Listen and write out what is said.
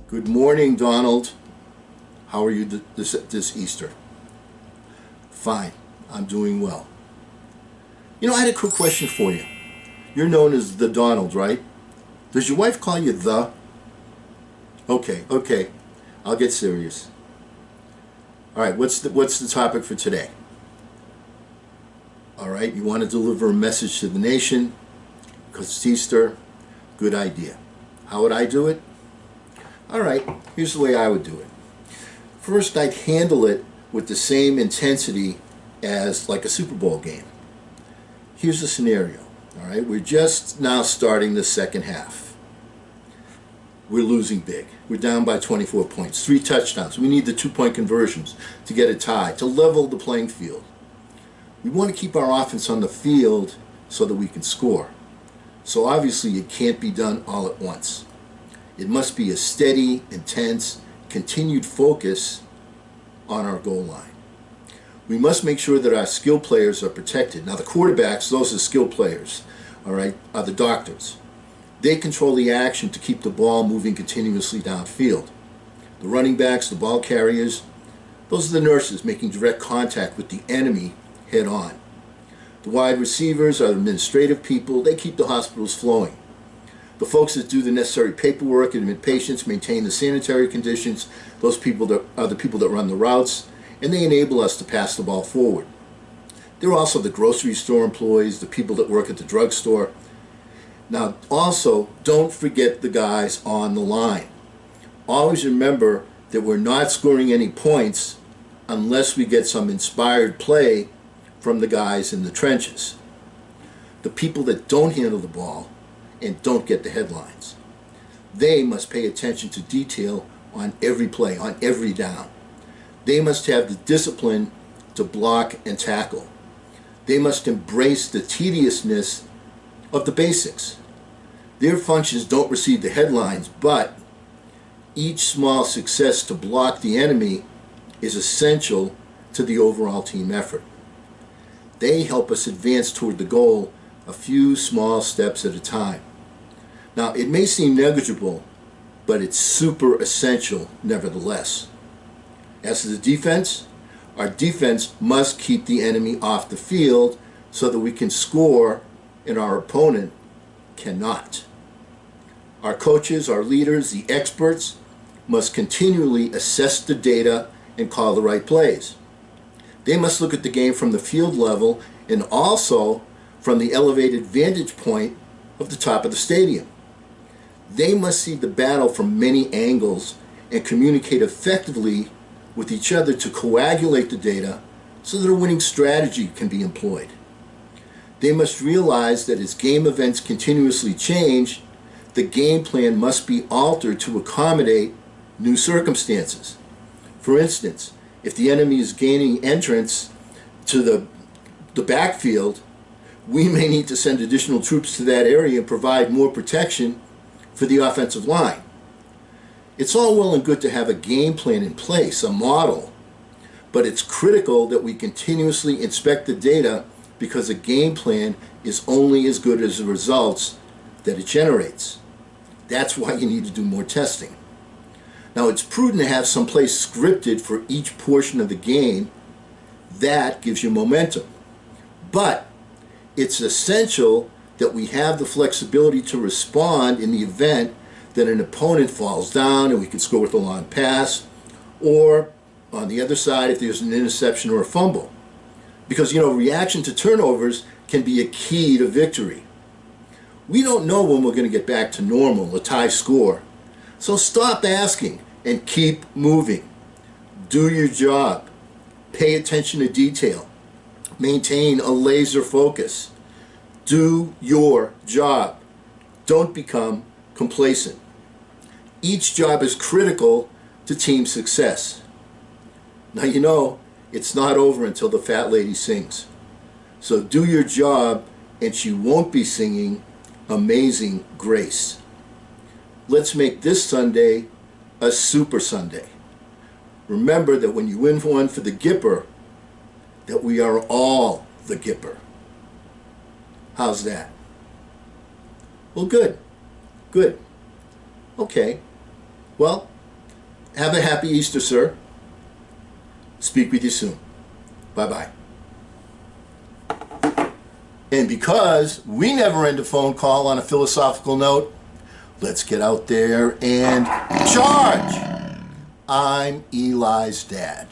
Good morning, Donald. How are you this Easter? Fine. I'm doing well. I had a quick question for you. You're known as the Donald, right? Does your wife call you the? Okay. I'll get serious. All right, what's the topic for today? All right, you want to deliver a message to the nation because it's Easter. Good idea. How would I do it? All right, here's the way I would do it. First, I'd handle it with the same intensity as like a Super Bowl game. Here's the scenario. All right, we're just now starting the second half. We're losing big. We're down by 24 points, 3 touchdowns. We need the 2-point conversions to get a tie, to level the playing field. We want to keep our offense on the field so that we can score. So obviously it can't be done all at once. It must be a steady, intense, continued focus on our goal line. We must make sure that our skill players are protected. Now the quarterbacks, those are skill players, all right, are the doctors. They control the action to keep the ball moving continuously downfield. The running backs, the ball carriers, those are the nurses making direct contact with the enemy head on. The wide receivers are the administrative people. They keep the hospitals flowing. The folks that do the necessary paperwork and admit patients, maintain the sanitary conditions, those people that are the people that run the routes, and they enable us to pass the ball forward. There are also the grocery store employees, the people that work at the drugstore. Now, also, don't forget the guys on the line. Always remember that we're not scoring any points unless we get some inspired play from the guys in the trenches. The people that don't handle the ball and don't get the headlines. They must pay attention to detail on every play, on every down. They must have the discipline to block and tackle. They must embrace the tediousness of the basics. Their functions don't receive the headlines, but each small success to block the enemy is essential to the overall team effort. They help us advance toward the goal a few small steps at a time. Now, it may seem negligible, but it's super essential nevertheless. As to the defense, our defense must keep the enemy off the field so that we can score and our opponent cannot. Our coaches, our leaders, the experts must continually assess the data and call the right plays. They must look at the game from the field level and also from the elevated vantage point of the top of the stadium. They must see the battle from many angles and communicate effectively with each other to coagulate the data so that a winning strategy can be employed. They must realize that as game events continuously change, the game plan must be altered to accommodate new circumstances. For instance, if the enemy is gaining entrance to the backfield, we may need to send additional troops to that area and provide more protection for the offensive line. It's all well and good to have a game plan in place, a model, but it's critical that we continuously inspect the data because a game plan is only as good as the results that it generates. That's why you need to do more testing. Now, it's prudent to have some place scripted for each portion of the game. That gives you momentum. But it's essential that we have the flexibility to respond in the event that an opponent falls down and we can score with a long pass, or on the other side if there's an interception or a fumble. Because, reaction to turnovers can be a key to victory. We don't know when we're going to get back to normal, a tie score. So stop asking and keep moving. Do your job. Pay attention to detail. Maintain a laser focus. Do your job. Don't become complacent. Each job is critical to team success. Now, it's not over until the fat lady sings. So do your job and she won't be singing Amazing Grace. Let's make this Sunday a super Sunday. Remember that when you win one for the Gipper, that we are all the Gipper. How's that? Well, good. Okay. Well, Have a happy Easter, sir. Speak with you soon. Bye-bye. And because we never end a phone call on a philosophical note, let's get out there and charge! I'm Eli's dad.